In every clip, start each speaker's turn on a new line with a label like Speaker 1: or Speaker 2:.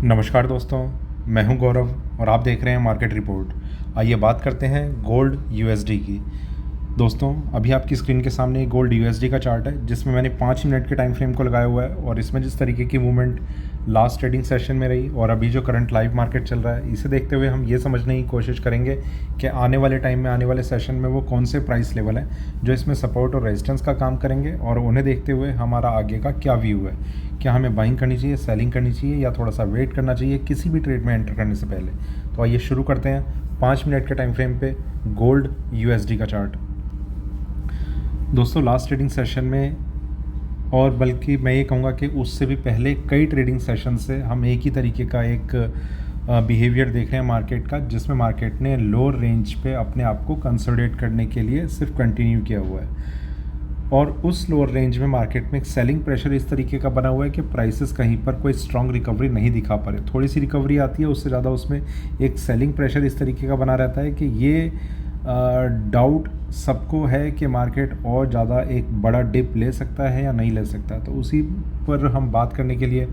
Speaker 1: नमस्कार दोस्तों, मैं हूं गौरव और आप देख रहे हैं मार्केट रिपोर्ट। आइए बात करते हैं गोल्ड यूएसडी की। दोस्तों, अभी आपकी स्क्रीन के सामने गोल्ड यूएसडी का चार्ट है जिसमें मैंने 5 मिनट के टाइम फ्रेम को लगाया हुआ है और इसमें जिस तरीके की मूवमेंट लास्ट ट्रेडिंग सेशन में रही और अभी जो करंट लाइव मार्केट चल रहा है, इसे देखते हुए हम ये समझने की कोशिश करेंगे कि आने वाले टाइम में, आने वाले सेशन में वो कौन से प्राइस लेवल हैं जो इसमें सपोर्ट और रेजिस्टेंस का काम करेंगे और उन्हें देखते हुए हमारा आगे का क्या व्यू है। क्या हमें बाइंग करनी चाहिए, सेलिंग करनी चाहिए या थोड़ा सा वेट करना चाहिए किसी भी ट्रेड में एंटर करने से पहले। तो आइए शुरू करते हैं 5 मिनट के टाइम फ्रेम पे गोल्ड यूएसडी का चार्ट। दोस्तों, लास्ट ट्रेडिंग सेशन में और बल्कि मैं ये कहूँगा कि उससे भी पहले कई ट्रेडिंग सेशन से हम एक ही तरीके का एक बिहेवियर देख रहे हैं मार्केट का, जिसमें मार्केट ने लोअर रेंज पे अपने आप को कंसोलिडेट करने के लिए सिर्फ कंटिन्यू किया हुआ है और उस लोअर रेंज में मार्केट में एक सेलिंग प्रेशर इस तरीके का बना हुआ है कि प्राइसेस कहीं पर कोई स्ट्रॉन्ग रिकवरी नहीं दिखा पा रहे। थोड़ी सी रिकवरी आती है, उससे ज़्यादा उसमें एक सेलिंग प्रेशर इस तरीके का बना रहता है कि ये डाउट सबको है कि मार्केट और ज़्यादा एक बड़ा डिप ले सकता है या नहीं ले सकता। तो उसी पर हम बात करने के लिए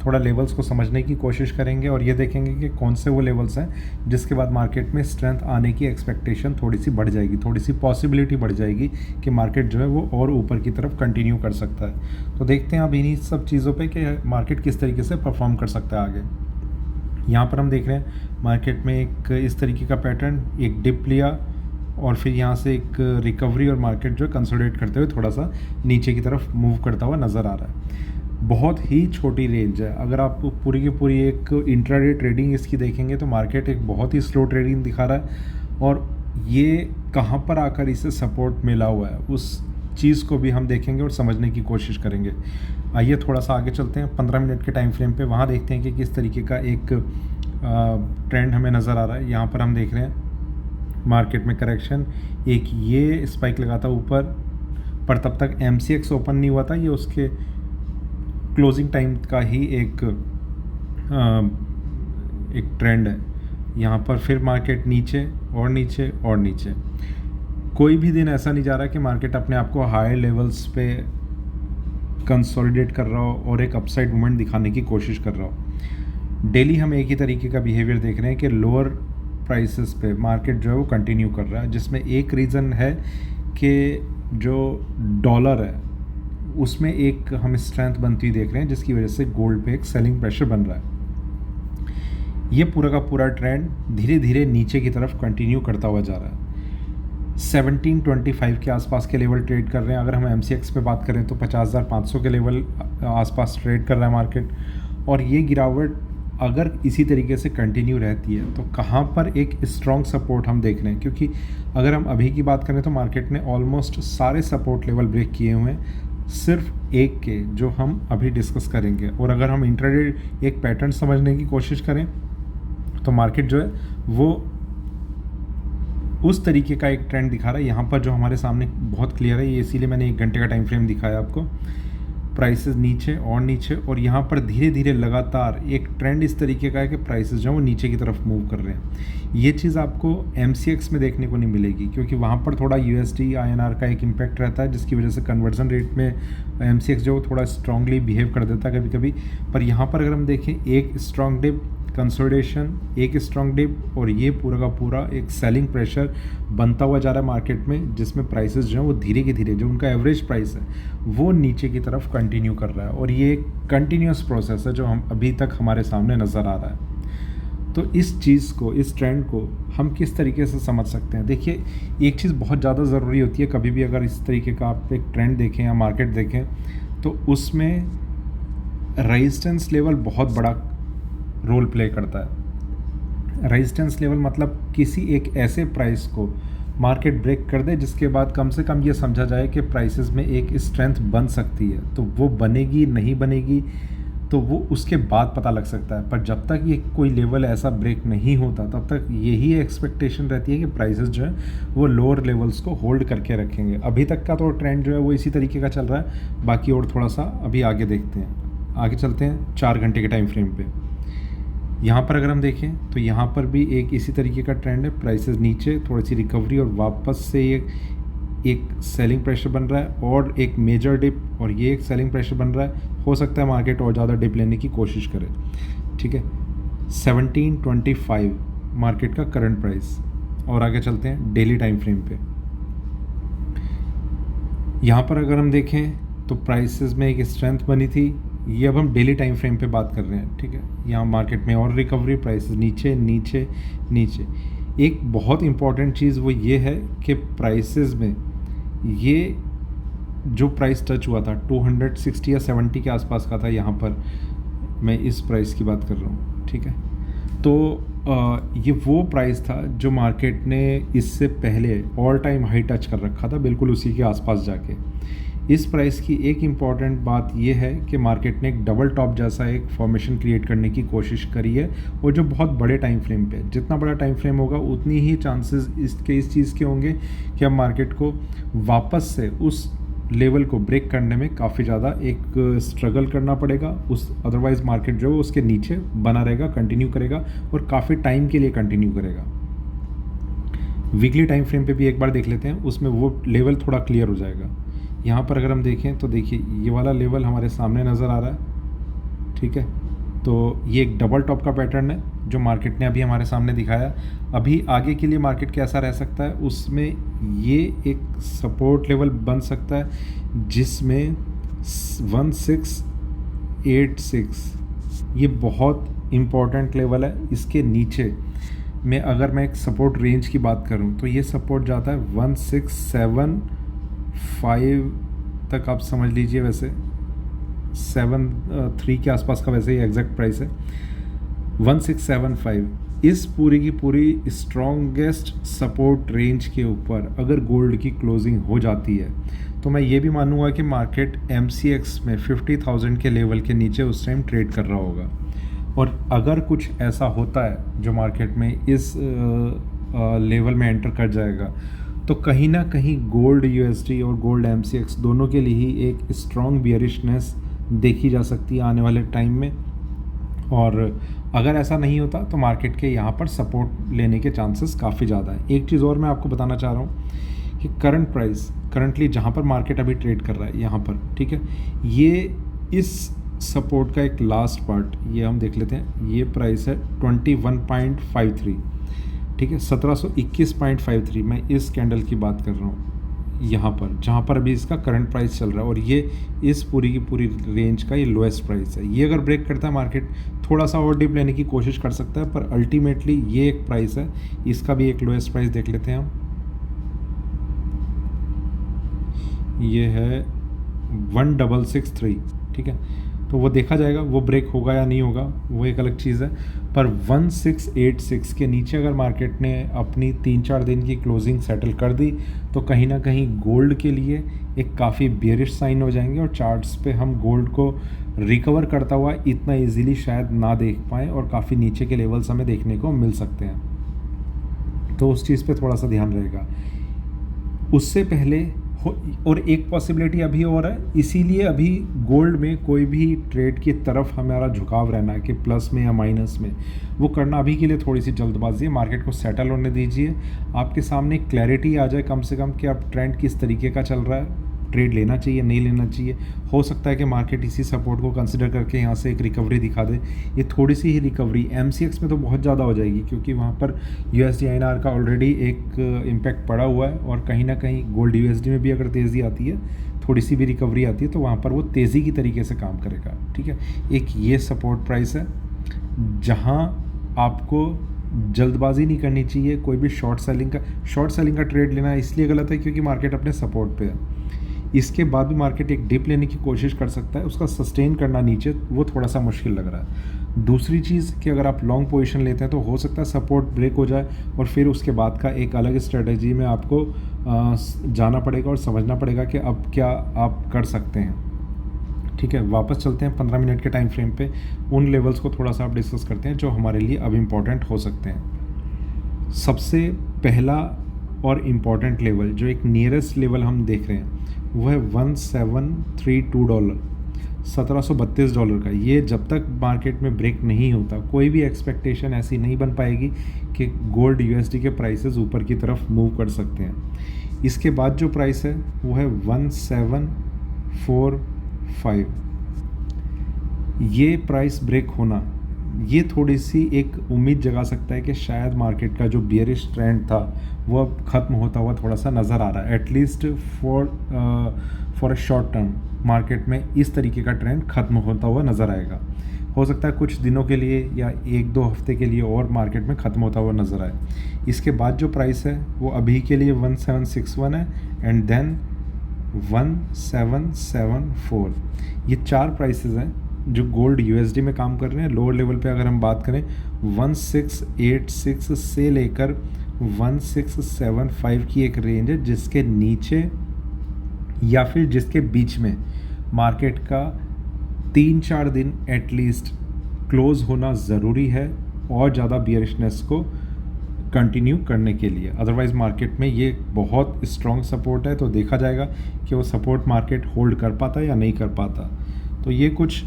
Speaker 1: थोड़ा लेवल्स को समझने की कोशिश करेंगे और ये देखेंगे कि कौन से वो लेवल्स हैं जिसके बाद मार्केट में स्ट्रेंथ आने की एक्सपेक्टेशन थोड़ी सी बढ़ जाएगी, थोड़ी सी पॉसिबिलिटी बढ़ जाएगी कि मार्केट जो है वो और ऊपर की तरफ कंटिन्यू कर सकता है। तो देखते हैं अब इन्हीं सब चीज़ों पर कि मार्केट किस तरीके से परफॉर्म कर सकता है आगे। यहाँ पर हम देख रहे हैं मार्केट में एक इस तरीके का पैटर्न, एक डिप लिया और फिर यहाँ से एक रिकवरी और मार्केट जो कंसोलिडेट करते हुए थोड़ा सा नीचे की तरफ मूव करता हुआ नज़र आ रहा है। बहुत ही छोटी रेंज है। अगर आप पूरी की पूरी एक इंट्राडे ट्रेडिंग इसकी देखेंगे तो मार्केट एक बहुत ही स्लो ट्रेडिंग दिखा रहा है और ये कहाँ पर आकर इसे सपोर्ट मिला हुआ है उस चीज़ को भी हम देखेंगे और समझने की कोशिश करेंगे। आइए थोड़ा सा आगे चलते हैं 15 मिनट के टाइम फ्रेम पे, वहाँ देखते हैं कि किस तरीके का एक ट्रेंड हमें नज़र आ रहा है। यहाँ पर हम देख रहे हैं मार्केट में करेक्शन, एक ये स्पाइक लगा था ऊपर, पर तब तक MCX ओपन नहीं हुआ था। ये उसके क्लोजिंग टाइम का ही एक ट्रेंड है। यहाँ पर फिर मार्केट नीचे और नीचे और नीचे। कोई भी दिन ऐसा नहीं जा रहा कि मार्केट अपने आप को हायर लेवल्स पे कंसोलिडेट कर रहा हो और एक अपसाइड मूवमेंट दिखाने की कोशिश कर रहा हो। डेली हम एक ही तरीके का बिहेवियर देख रहे हैं कि लोअर प्राइसेस पे मार्केट जो है वो कंटिन्यू कर रहा है, जिसमें एक रीज़न है कि जो डॉलर है उसमें एक हम स्ट्रेंथ बनती हुई देख रहे हैं, जिसकी वजह से गोल्ड पे एक सेलिंग प्रेशर बन रहा है। ये पूरा का पूरा ट्रेंड धीरे धीरे नीचे की तरफ कंटिन्यू करता हुआ जा रहा है। 1725 के आसपास के लेवल ट्रेड कर रहे हैं। अगर हम MCX पे बात करें तो 50,500 के लेवल आसपास ट्रेड कर रहा है मार्केट। और ये गिरावट अगर इसी तरीके से कंटिन्यू रहती है तो कहाँ पर एक स्ट्रॉन्ग सपोर्ट हम देख रहे हैं, क्योंकि अगर हम अभी की बात करें तो मार्केट ने ऑलमोस्ट सारे सपोर्ट लेवल ब्रेक किए हुए हैं, सिर्फ एक के जो हम अभी डिस्कस करेंगे। और अगर हम इंट्राडे एक पैटर्न समझने की कोशिश करें तो मार्केट जो है वो उस तरीके का एक ट्रेंड दिखा रहा है। यहाँ पर जो हमारे सामने बहुत क्लियर है, ये इसीलिए मैंने 1 घंटे का टाइम फ्रेम दिखाया आपको। प्राइसेस नीचे और यहाँ पर धीरे धीरे लगातार एक ट्रेंड इस तरीके का है कि प्राइसेस जो है वो नीचे की तरफ मूव कर रहे हैं। ये चीज़ आपको MCX में देखने को नहीं मिलेगी, क्योंकि वहाँ पर थोड़ा USD INR का एक इम्पैक्ट रहता है, जिसकी वजह से कन्वर्जन रेट में MCX जो थोड़ा स्ट्रांगली बिहेव कर देता है कभी कभी। पर यहाँ पर अगर हम देखें, एक स्ट्रॉन्ग डिप, कंसोलिडेशन, एक स्ट्रॉन्ग डिप और ये पूरा का पूरा एक सेलिंग प्रेशर बनता हुआ जा रहा है मार्केट में, जिसमें प्राइसेस जो हैं वो धीरे की धीरे, जो उनका एवरेज प्राइस है वो नीचे की तरफ कंटिन्यू कर रहा है। और ये एक कंटिन्यूस प्रोसेस है जो हम अभी तक हमारे सामने नज़र आ रहा है। तो इस चीज़ को, इस ट्रेंड को हम किस तरीके से समझ सकते हैं? देखिए, एक चीज़ बहुत ज़्यादा ज़रूरी होती है कभी भी अगर इस तरीके का आप एक ट्रेंड देखें या मार्केट देखें तो उसमें रेजिस्टेंस लेवल बहुत बड़ा रोल प्ले करता है। रेजिस्टेंस लेवल मतलब किसी एक ऐसे प्राइस को मार्केट ब्रेक कर दे जिसके बाद कम से कम ये समझा जाए कि प्राइसेस में एक स्ट्रेंथ बन सकती है। तो वो बनेगी नहीं बनेगी तो वो उसके बाद पता लग सकता है। पर जब तक ये कोई लेवल ऐसा ब्रेक नहीं होता तब तक यही एक्सपेक्टेशन रहती है कि प्राइसेस जो है वो लोअर लेवल्स को होल्ड करके रखेंगे। अभी तक का तो ट्रेंड जो है वो इसी तरीके का चल रहा है। बाकी और थोड़ा सा अभी आगे देखते हैं, आगे चलते हैं 4 घंटे के टाइम फ्रेम पे। यहाँ पर अगर हम देखें तो यहाँ पर भी एक इसी तरीके का ट्रेंड है, प्राइसेस नीचे, थोड़ी सी रिकवरी और वापस से एक सेलिंग प्रेशर बन रहा है और एक मेजर डिप और ये एक सेलिंग प्रेशर बन रहा है। हो सकता है मार्केट और ज़्यादा डिप लेने की कोशिश करे। ठीक है, 1725 मार्केट का करंट प्राइस। और आगे चलते हैं डेली टाइम फ्रेम पे। यहाँ पर अगर हम देखें तो प्राइसेस में एक स्ट्रेंथ बनी थी। ये अब हम डेली टाइम फ्रेम पे बात कर रहे हैं, ठीक है। यहाँ मार्केट में और रिकवरी, प्राइसेस नीचे नीचे नीचे। एक बहुत इंपॉर्टेंट चीज़ वो ये है कि प्राइसेस में ये जो प्राइस टच हुआ था 260 या 70 के आसपास का था, यहाँ पर मैं इस प्राइस की बात कर रहा हूँ, ठीक है। तो ये वो प्राइस था जो मार्केट ने इससे पहले ऑल टाइम हाई टच कर रखा था, बिल्कुल उसी के आसपास जाके। इस प्राइस की एक इम्पॉर्टेंट बात ये है कि मार्केट ने एक डबल टॉप जैसा एक फॉर्मेशन क्रिएट करने की कोशिश करी है, और जो बहुत बड़े टाइम फ्रेम पे है। जितना बड़ा टाइम फ्रेम होगा उतनी ही चांसेस इस चीज़ के होंगे कि अब मार्केट को वापस से उस लेवल को ब्रेक करने में काफ़ी ज़्यादा एक स्ट्रगल करना पड़ेगा। अदरवाइज़ मार्केट जो है उसके नीचे बना रहेगा, कंटिन्यू करेगा और काफ़ी टाइम के लिए कंटिन्यू करेगा। वीकली टाइम फ्रेम पे भी एक बार देख लेते हैं, उसमें वो लेवल थोड़ा क्लियर हो जाएगा। यहाँ पर अगर हम देखें तो देखिए ये वाला लेवल हमारे सामने नज़र आ रहा है, ठीक है। तो ये एक डबल टॉप का पैटर्न है जो मार्केट ने अभी हमारे सामने दिखाया। अभी आगे के लिए मार्केट कैसा रह सकता है, उसमें ये एक सपोर्ट लेवल बन सकता है जिसमें 1686 ये बहुत इम्पॉर्टेंट लेवल है। इसके नीचे में अगर मैं एक सपोर्ट रेंज की बात करूं तो ये सपोर्ट जाता है 1675 तक, आप समझ लीजिए। वैसे 73 के आसपास का वैसे ही एग्जैक्ट प्राइस है 1675। इस पूरी की पूरी स्ट्रॉन्गेस्ट सपोर्ट रेंज के ऊपर अगर गोल्ड की क्लोजिंग हो जाती है तो मैं ये भी मानूंगा कि मार्केट MCX में 50,000 के लेवल के नीचे उस टाइम ट्रेड कर रहा होगा। और अगर कुछ ऐसा होता है जो मार्केट में इस लेवल में एंटर कर जाएगा तो कहीं ना कहीं गोल्ड USD और गोल्ड MCX दोनों के लिए ही एक स्ट्रॉन्ग बियरिशनेस देखी जा सकती है आने वाले टाइम में। और अगर ऐसा नहीं होता तो मार्केट के यहाँ पर सपोर्ट लेने के चांसेस काफ़ी ज़्यादा है। एक चीज़ और मैं आपको बताना चाह रहा हूँ कि करंटली जहाँ पर मार्केट अभी ट्रेड कर रहा है यहाँ पर, ठीक है, ये इस सपोर्ट का एक लास्ट पार्ट ये हम देख लेते हैं। ये प्राइस है 21.53, ठीक है, 1721.53। मैं इस कैंडल की बात कर रहा हूँ यहाँ पर, जहाँ पर अभी इसका करंट प्राइस चल रहा है, और ये इस पूरी की पूरी रेंज का ये लोएस्ट प्राइस है। ये अगर ब्रेक करता है मार्केट थोड़ा सा और डिप लेने की कोशिश कर सकता है, पर अल्टीमेटली ये एक प्राइस है। इसका भी एक लोएस्ट प्राइस देख लेते हैं हम, ये है 1663, ठीक है। तो वो देखा जाएगा वो ब्रेक होगा या नहीं होगा, वो एक अलग चीज़ है। पर 1686 के नीचे अगर मार्केट ने अपनी 3-4 दिन की क्लोजिंग सेटल कर दी तो कहीं ना कहीं गोल्ड के लिए एक काफ़ी बेयरिश साइन हो जाएंगे, और चार्ट्स पे हम गोल्ड को रिकवर करता हुआ इतना इजीली शायद ना देख पाएँ, और काफ़ी नीचे के लेवल्स हमें देखने को मिल सकते हैं। तो उस चीज़ पे थोड़ा सा ध्यान रहेगा। उससे पहले और एक पॉसिबिलिटी अभी और है, इसीलिए अभी गोल्ड में कोई भी ट्रेड की तरफ हमारा झुकाव रहना है कि प्लस में या माइनस में, वो करना अभी के लिए थोड़ी सी जल्दबाजी है। मार्केट को सेटल होने दीजिए, आपके सामने क्लैरिटी आ जाए कम से कम कि अब ट्रेंड किस तरीके का चल रहा है, ट्रेड लेना चाहिए नहीं लेना चाहिए। हो सकता है कि मार्केट इसी सपोर्ट को कंसिडर करके यहाँ से एक रिकवरी दिखा दे। ये थोड़ी सी ही रिकवरी MCX में तो बहुत ज़्यादा हो जाएगी, क्योंकि वहाँ पर USD INR का ऑलरेडी एक इम्पैक्ट पड़ा हुआ है, और कहीं ना कहीं गोल्ड USD में भी अगर तेज़ी आती है, थोड़ी सी भी रिकवरी आती है, तो वहाँ पर वो तेज़ी की तरीके से काम करेगा, ठीक है। एक ये सपोर्ट प्राइस है जहाँ आपको जल्दबाजी नहीं करनी चाहिए। कोई भी शॉर्ट सेलिंग का ट्रेड लेना इसलिए गलत है क्योंकि मार्केट अपने सपोर्ट पे है। इसके बाद भी मार्केट एक डिप लेने की कोशिश कर सकता है, उसका सस्टेन करना नीचे वो थोड़ा सा मुश्किल लग रहा है। दूसरी चीज़ कि अगर आप लॉन्ग पोजीशन लेते हैं तो हो सकता है सपोर्ट ब्रेक हो जाए, और फिर उसके बाद का एक अलग स्ट्रेटजी में आपको जाना पड़ेगा और समझना पड़ेगा कि अब क्या आप कर सकते हैं, ठीक है। वापस चलते हैं 15 मिनट के टाइम फ्रेम पे, उन लेवल्स को थोड़ा सा आप डिस्कस करते हैं जो हमारे लिए अब इम्पॉर्टेंट हो सकते हैं। सबसे पहला और इम्पॉर्टेंट लेवल जो एक नियरेस्ट लेवल हम देख रहे हैं वो है $1732, $1732 का। ये जब तक मार्केट में ब्रेक नहीं होता कोई भी एक्सपेक्टेशन ऐसी नहीं बन पाएगी कि गोल्ड USD के प्राइसेस ऊपर की तरफ मूव कर सकते हैं। इसके बाद जो प्राइस है वो है 1745। ये प्राइस ब्रेक होना ये थोड़ी सी एक उम्मीद जगा सकता है कि शायद मार्केट का जो बियरिश ट्रेंड था वो अब ख़त्म होता हुआ थोड़ा सा नज़र आ रहा है। At least for a short term market में इस तरीके का ट्रेंड ख़त्म होता हुआ नज़र आएगा। हो सकता है कुछ दिनों के लिए या 1-2 हफ्ते के लिए और मार्केट में ख़त्म होता हुआ नज़र आए। इसके बाद जो प्राइस है वो अभी के लिए 1761 है एंड देन 1774। ये 4 प्राइसेस हैं जो गोल्ड यूएसडी में काम कर रहे हैं। लोअर लेवल पे अगर हम बात करें 1686 से लेकर 1675 की एक रेंज है, जिसके नीचे या फिर जिसके बीच में मार्केट का 3-4 दिन एटलीस्ट क्लोज होना ज़रूरी है और ज़्यादा बियरिशनेस को कंटिन्यू करने के लिए। अदरवाइज़ मार्केट में ये बहुत स्ट्रॉन्ग सपोर्ट है, तो देखा जाएगा कि वो सपोर्ट मार्केट होल्ड कर पाता है या नहीं कर पाता। तो ये कुछ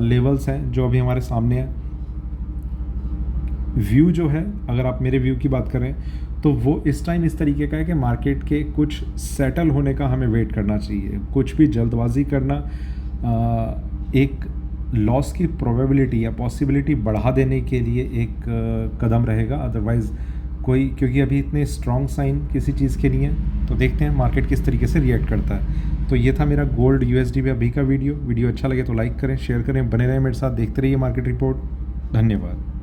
Speaker 1: लेवल्स हैं जो अभी हमारे सामने हैं। व्यू जो है, अगर आप मेरे व्यू की बात करें तो वो इस टाइम इस तरीके का है कि मार्केट के कुछ सेटल होने का हमें वेट करना चाहिए। कुछ भी जल्दबाजी करना एक लॉस की प्रोबेबिलिटी या पॉसिबिलिटी बढ़ा देने के लिए एक कदम रहेगा। अदरवाइज़ क्योंकि अभी इतने स्ट्रॉन्ग साइन किसी चीज़ के नहीं है, तो देखते हैं मार्केट किस तरीके से रिएक्ट करता है। तो ये था मेरा गोल्ड यूएसडी पे अभी का वीडियो अच्छा लगे तो लाइक करें, शेयर करें, बने रहें मेरे साथ, देखते रहिए मार्केट रिपोर्ट। धन्यवाद।